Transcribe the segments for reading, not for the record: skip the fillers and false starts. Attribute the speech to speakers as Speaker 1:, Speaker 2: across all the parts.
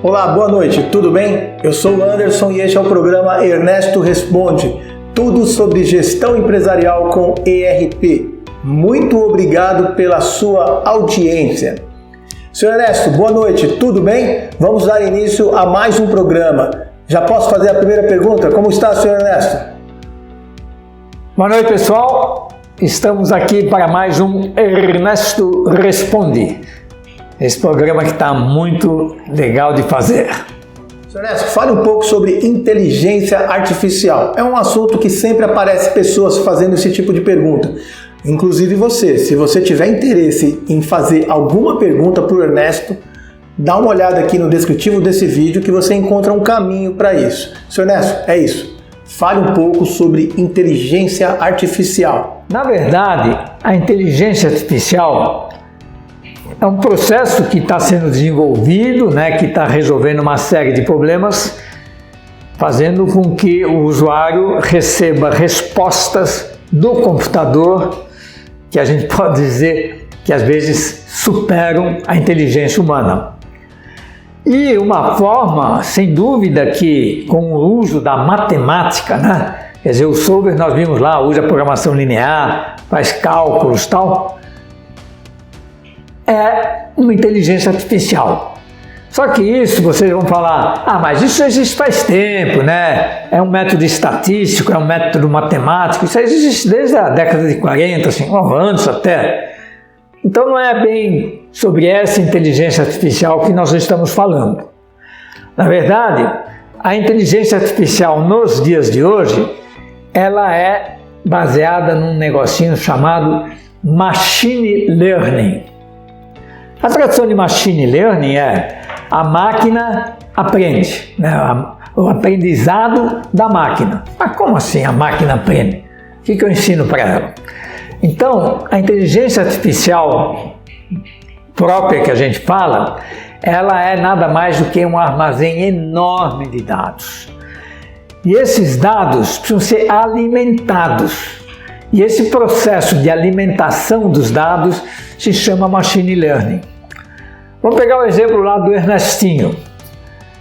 Speaker 1: Olá, boa noite, tudo bem? Eu sou o Anderson e este é o programa Ernesto Responde, tudo sobre gestão empresarial com ERP. Muito obrigado pela sua audiência. Senhor Ernesto, boa noite, tudo bem? Vamos dar início a mais um programa. Já posso fazer a primeira pergunta? Como está, senhor Ernesto?
Speaker 2: Boa noite, pessoal. Estamos aqui para mais um Ernesto Responde. Esse programa que está muito legal de fazer.
Speaker 1: Senhor Ernesto, fale um pouco sobre inteligência artificial. É um assunto que sempre aparece pessoas fazendo esse tipo de pergunta. Inclusive você. Se você tiver interesse em fazer alguma pergunta para o Ernesto, dá uma olhada aqui no descritivo desse vídeo que você encontra um caminho para isso. Senhor Ernesto, é isso. Fale um pouco sobre inteligência artificial.
Speaker 2: Na verdade, a inteligência artificial é um processo que está sendo desenvolvido, que está resolvendo uma série de problemas, fazendo com que o usuário receba respostas do computador que a gente pode dizer que às vezes superam a inteligência humana. E uma forma, sem dúvida, que com o uso da matemática, quer dizer, o software nós vimos lá, usa programação linear, faz cálculos e tal, é uma inteligência artificial. Só que isso, vocês vão falar, mas isso existe faz tempo, É um método estatístico, é um método matemático, isso existe desde a década de 40, assim, ou antes até. Então não é bem sobre essa inteligência artificial que nós estamos falando. Na verdade, a inteligência artificial nos dias de hoje, ela é baseada num negocinho chamado Machine Learning. A tradução de Machine Learning é a máquina aprende, o aprendizado da máquina. Mas como assim a máquina aprende? O que eu ensino para ela? Então, a inteligência artificial própria que a gente fala, ela é nada mais do que um armazém enorme de dados. E esses dados precisam ser alimentados. E esse processo de alimentação dos dados se chama Machine Learning. Vamos pegar o exemplo lá do Ernestinho.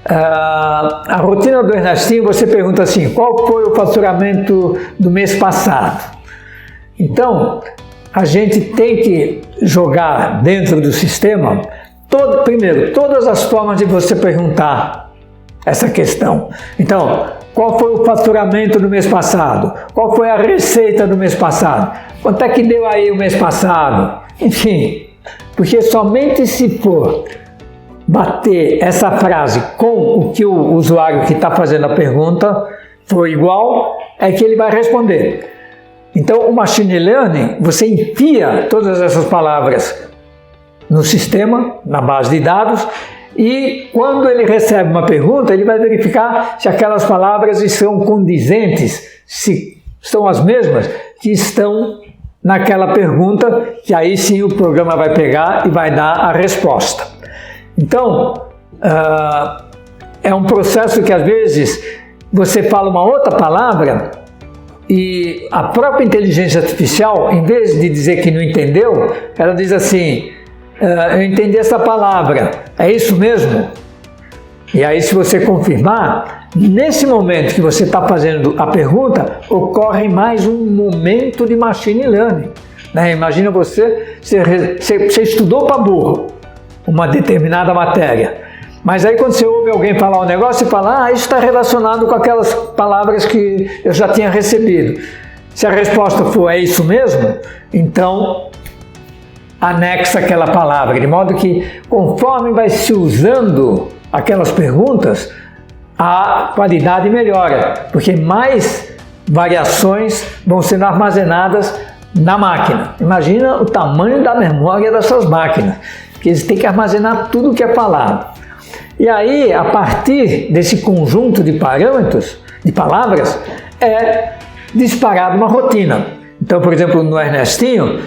Speaker 2: A rotina do Ernestinho, você pergunta assim, qual foi o faturamento do mês passado? Então, a gente tem que jogar dentro do sistema, primeiro, todas as formas de você perguntar essa questão. Então, qual foi o faturamento do mês passado? Qual foi a receita do mês passado? Quanto é que deu aí o mês passado? Enfim, porque somente se for bater essa frase com o que o usuário que está fazendo a pergunta for igual, é que ele vai responder. Então, o Machine Learning, você enfia todas essas palavras no sistema, na base de dados, e quando ele recebe uma pergunta, ele vai verificar se aquelas palavras estão condizentes, se são as mesmas que estão naquela pergunta, que aí sim o programa vai pegar e vai dar a resposta. Então, é um processo que às vezes você fala uma outra palavra e a própria inteligência artificial, em vez de dizer que não entendeu, ela diz assim, eu entendi essa palavra, é isso mesmo? E aí, se você confirmar, nesse momento que você está fazendo a pergunta, ocorre mais um momento de Machine Learning. Imagina você estudou para burro uma determinada matéria, mas aí quando você ouve alguém falar um negócio, você fala, isso está relacionado com aquelas palavras que eu já tinha recebido. Se a resposta for, é isso mesmo, então anexa aquela palavra, de modo que conforme vai se usando aquelas perguntas, a qualidade melhora, porque mais variações vão sendo armazenadas na máquina. Imagina o tamanho da memória dessas máquinas, que eles têm que armazenar tudo que é falado. E aí, a partir desse conjunto de parâmetros, de palavras, é disparada uma rotina. Então, por exemplo, no Ernestinho,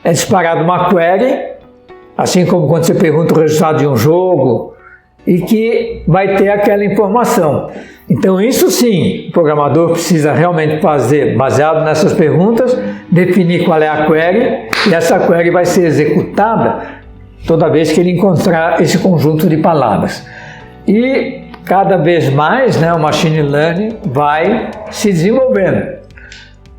Speaker 2: é disparada uma query, assim como quando você pergunta o resultado de um jogo, e que vai ter aquela informação. Então, isso sim, o programador precisa realmente fazer, baseado nessas perguntas, definir qual é a query, e essa query vai ser executada toda vez que ele encontrar esse conjunto de palavras. E cada vez mais, né, o machine learning vai se desenvolvendo.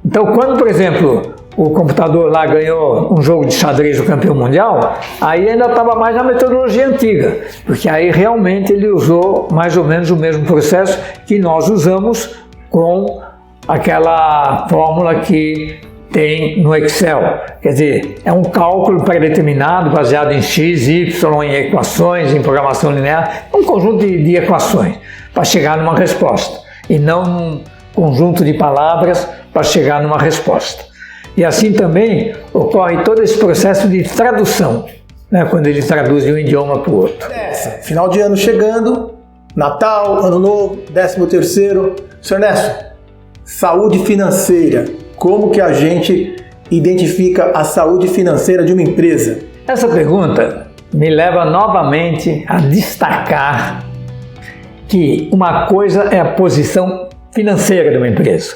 Speaker 2: Então, quando, por exemplo, o computador lá ganhou um jogo de xadrez do campeão mundial, aí ainda estava mais na metodologia antiga, porque aí realmente ele usou mais ou menos o mesmo processo que nós usamos com aquela fórmula que tem no Excel. Quer dizer, é um cálculo pré-determinado baseado em x, y, em equações, em programação linear, um conjunto de equações para chegar numa resposta e não num conjunto de palavras para chegar numa resposta. E assim também ocorre todo esse processo de tradução, né, quando ele traduz de um idioma para o outro.
Speaker 1: Final de ano chegando, Natal, Ano Novo, 13º. Sr. Ernesto, saúde financeira. Como que a gente identifica a saúde financeira de uma empresa?
Speaker 2: Essa pergunta me leva novamente a destacar que uma coisa é a posição financeira de uma empresa,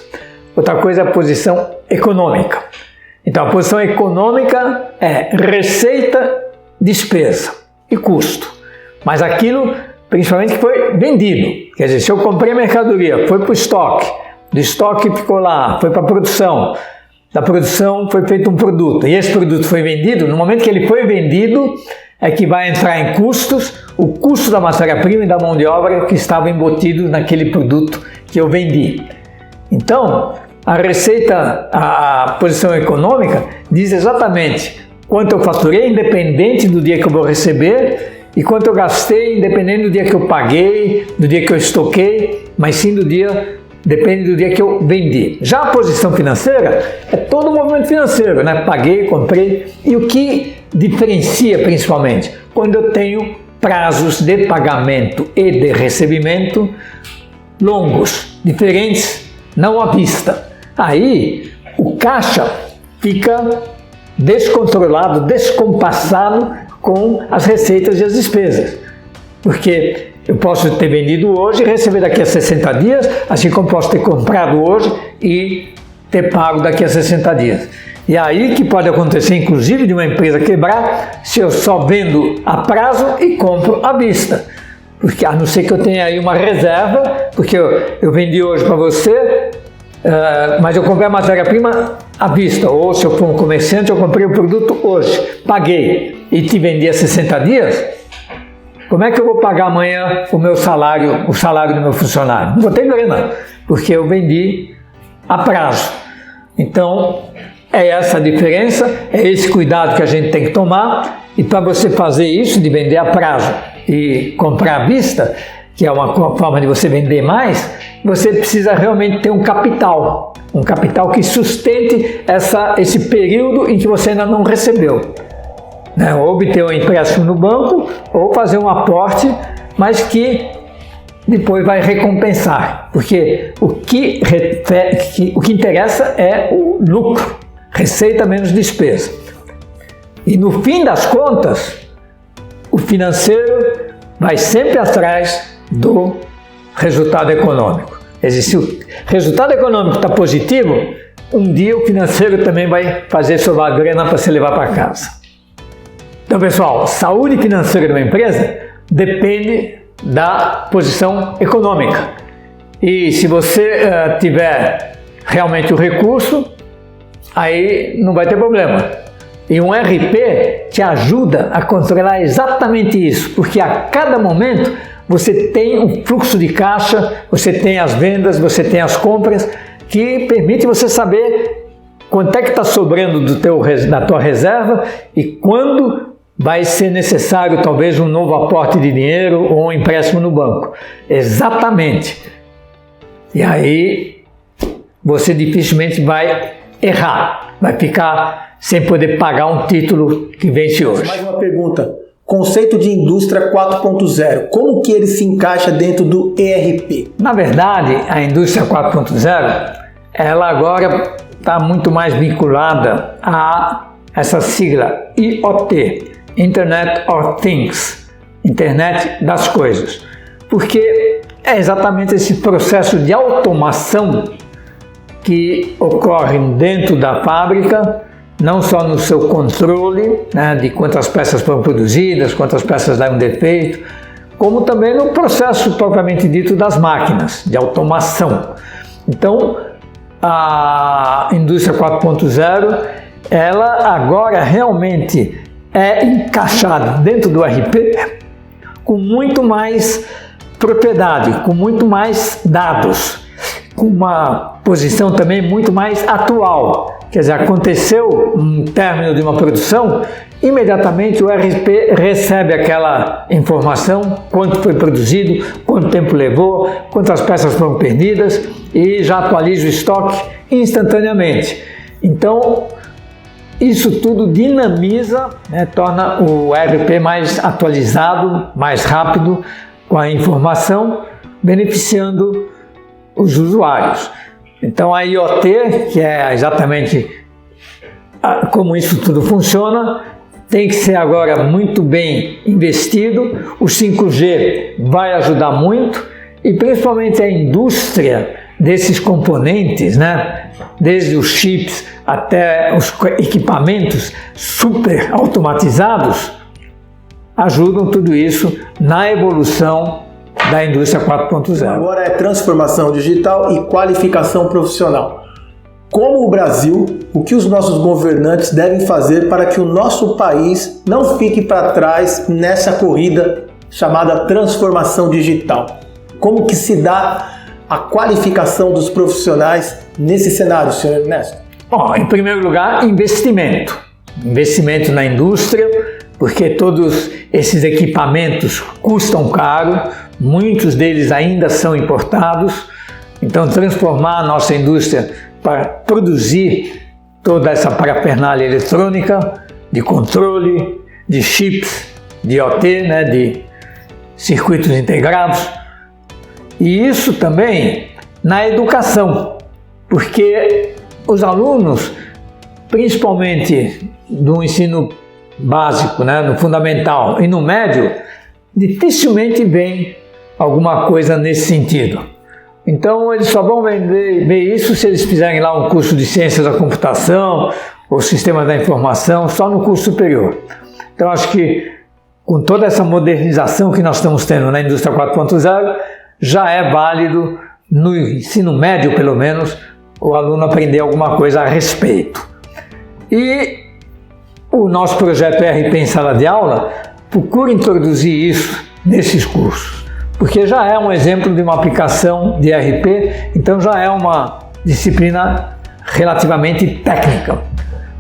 Speaker 2: outra coisa é a posição econômica. Então, a posição econômica é receita, despesa e custo. Mas aquilo, principalmente, que foi vendido. Quer dizer, se eu comprei a mercadoria, foi para o estoque, do estoque ficou lá, foi para a produção, da produção foi feito um produto, e esse produto foi vendido, no momento que ele foi vendido, é que vai entrar em custos, o custo da matéria-prima e da mão de obra que estava embutido naquele produto que eu vendi. Então, a receita, a posição econômica, diz exatamente quanto eu faturei, independente do dia que eu vou receber, e quanto eu gastei, independente do dia que eu paguei, do dia que eu estoquei, mas sim depende do dia que eu vendi. Já a posição financeira é todo o movimento financeiro, né? Paguei, comprei, e o que diferencia principalmente? Quando eu tenho prazos de pagamento e de recebimento longos, diferentes, não à vista. Aí o caixa fica descontrolado, descompassado com as receitas e as despesas. Porque eu posso ter vendido hoje e receber daqui a 60 dias, assim como posso ter comprado hoje e ter pago daqui a 60 dias. E aí que pode acontecer, inclusive, de uma empresa quebrar se eu só vendo a prazo e compro à vista. Porque a não ser que eu tenha aí uma reserva, porque eu vendi hoje para você, mas eu comprei a matéria-prima à vista, ou se eu for um comerciante, eu comprei o produto hoje, paguei e te vendi a 60 dias, como é que eu vou pagar amanhã o salário do meu funcionário? Não vou ter grana, porque eu vendi a prazo. Então, é essa a diferença, é esse cuidado que a gente tem que tomar, e para você fazer isso, de vender a prazo e comprar à vista, que é uma forma de você vender mais, você precisa realmente ter um capital que sustente esse período em que você ainda não recebeu. Né? Ou obter um empréstimo no banco, ou fazer um aporte, mas que depois vai recompensar, porque o que interessa é o lucro, receita menos despesa. E no fim das contas, o financeiro vai sempre atrás do resultado econômico. Quer dizer, se o resultado econômico está positivo, um dia o financeiro também vai fazer sobrar grana para se levar para casa. Então, pessoal, saúde financeira de uma empresa depende da posição econômica. E se você tiver realmente o recurso, aí não vai ter problema. E um RP te ajuda a controlar exatamente isso, porque a cada momento você tem um fluxo de caixa, você tem as vendas, você tem as compras, que permite você saber quanto é que está sobrando da tua reserva e quando vai ser necessário talvez um novo aporte de dinheiro ou um empréstimo no banco. Exatamente. E aí você dificilmente vai errar, vai ficar sem poder pagar um título que vence hoje.
Speaker 1: Mais uma pergunta. Conceito de indústria 4.0, como que ele se encaixa dentro do ERP?
Speaker 2: Na verdade, a indústria 4.0, ela agora está muito mais vinculada a essa sigla IoT, Internet of Things, Internet das Coisas, porque é exatamente esse processo de automação que ocorre dentro da fábrica, não só no seu controle, né, de quantas peças foram produzidas, quantas peças dão defeito, como também no processo propriamente dito das máquinas, de automação. Então, a indústria 4.0, ela agora realmente é encaixada dentro do ERP com muito mais propriedade, com muito mais dados, com uma posição também muito mais atual. Quer dizer, aconteceu um término de uma produção, imediatamente o ERP recebe aquela informação, quanto foi produzido, quanto tempo levou, quantas peças foram perdidas e já atualiza o estoque instantaneamente. Então, isso tudo dinamiza, né, torna o ERP mais atualizado, mais rápido com a informação, beneficiando os usuários. Então a IoT, que é exatamente como isso tudo funciona, tem que ser agora muito bem investido. O 5G vai ajudar muito e principalmente a indústria desses componentes, né? Desde os chips até os equipamentos super automatizados, ajudam tudo isso na evolução da indústria 4.0.
Speaker 1: Agora é transformação digital e qualificação profissional. Como o Brasil, o que os nossos governantes devem fazer para que o nosso país não fique para trás nessa corrida chamada transformação digital? Como que se dá a qualificação dos profissionais nesse cenário, senhor Ernesto?
Speaker 2: Bom, em primeiro lugar, investimento. Investimento na indústria, porque todos esses equipamentos custam caro, muitos deles ainda são importados. Então, transformar a nossa indústria para produzir toda essa parafernália eletrônica, de controle, de chips, de IoT, né, de circuitos integrados. E isso também na educação, porque os alunos, principalmente do ensino básico, né, no fundamental e no médio, dificilmente veem alguma coisa nesse sentido. Então eles só vão ver isso se eles fizerem lá um curso de ciências da computação ou sistemas da informação, só no curso superior. Então acho que com toda essa modernização que nós estamos tendo na indústria 4.0, já é válido, no ensino médio pelo menos, o aluno aprender alguma coisa a respeito. E o nosso projeto ERP em Sala de Aula procura introduzir isso nesses cursos, porque já é um exemplo de uma aplicação de ERP, então já é uma disciplina relativamente técnica,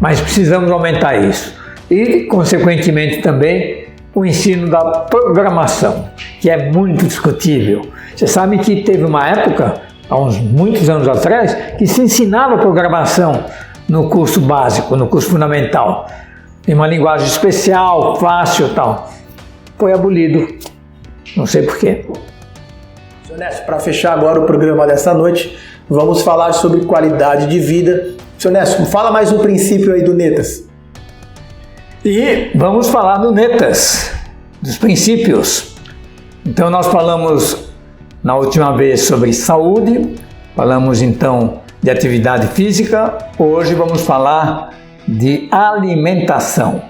Speaker 2: mas precisamos aumentar isso. E, consequentemente, também o ensino da programação, que é muito discutível. Você sabe que teve uma época, há uns muitos anos atrás, que se ensinava programação no curso básico, no curso fundamental, em uma linguagem especial, fácil e tal. Foi abolido. Não sei porquê.
Speaker 1: Senhor Ernesto, para fechar agora o programa dessa noite, vamos falar sobre qualidade de vida. Senhor Ernesto, fala mais um princípio aí do NETAS.
Speaker 2: E vamos falar do NETAS, dos princípios. Então nós falamos na última vez sobre saúde, falamos então de atividade física, hoje vamos falar de alimentação.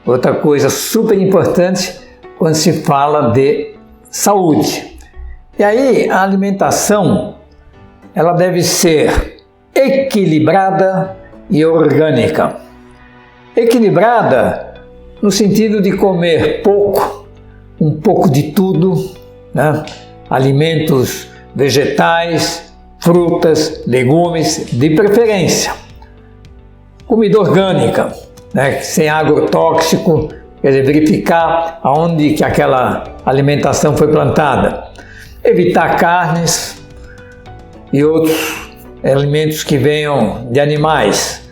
Speaker 2: Outra coisa super importante quando se fala de saúde. E aí a alimentação, ela deve ser equilibrada e orgânica. Equilibrada no sentido de comer pouco, um pouco de tudo, né? Alimentos vegetais, frutas, legumes, de preferência. Comida orgânica, né? Sem agrotóxico, quer dizer, verificar aonde que aquela alimentação foi plantada. Evitar carnes e outros alimentos que venham de animais.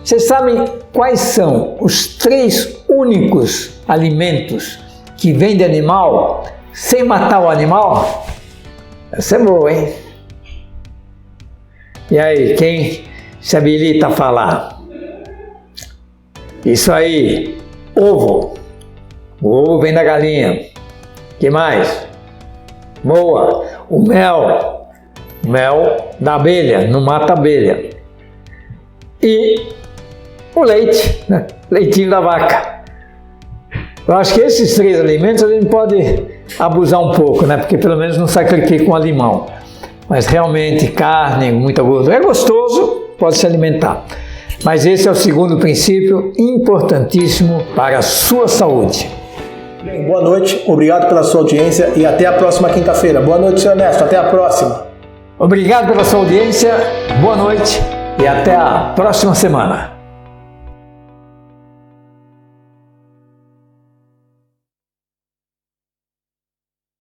Speaker 2: Vocês sabem quais são os 3 únicos alimentos que vêm de animal sem matar o animal? Essa é boa, hein? E aí, quem se habilita a falar? Isso aí, ovo. O ovo vem da galinha. Que mais? Boa. O mel. Mel da abelha, não mata a abelha. E o leite, né? Leitinho da vaca. Eu acho que esses 3 alimentos a gente pode abusar um pouco, né? Porque pelo menos não sacrifica com limão. Mas realmente carne, muita gordura, é gostoso, pode se alimentar. Mas esse é o segundo princípio importantíssimo para a sua saúde.
Speaker 1: Bem, boa noite, obrigado pela sua audiência e até a próxima quinta-feira. Boa noite, senhor Ernesto, até a próxima.
Speaker 2: Obrigado pela sua audiência, boa noite e até a próxima semana.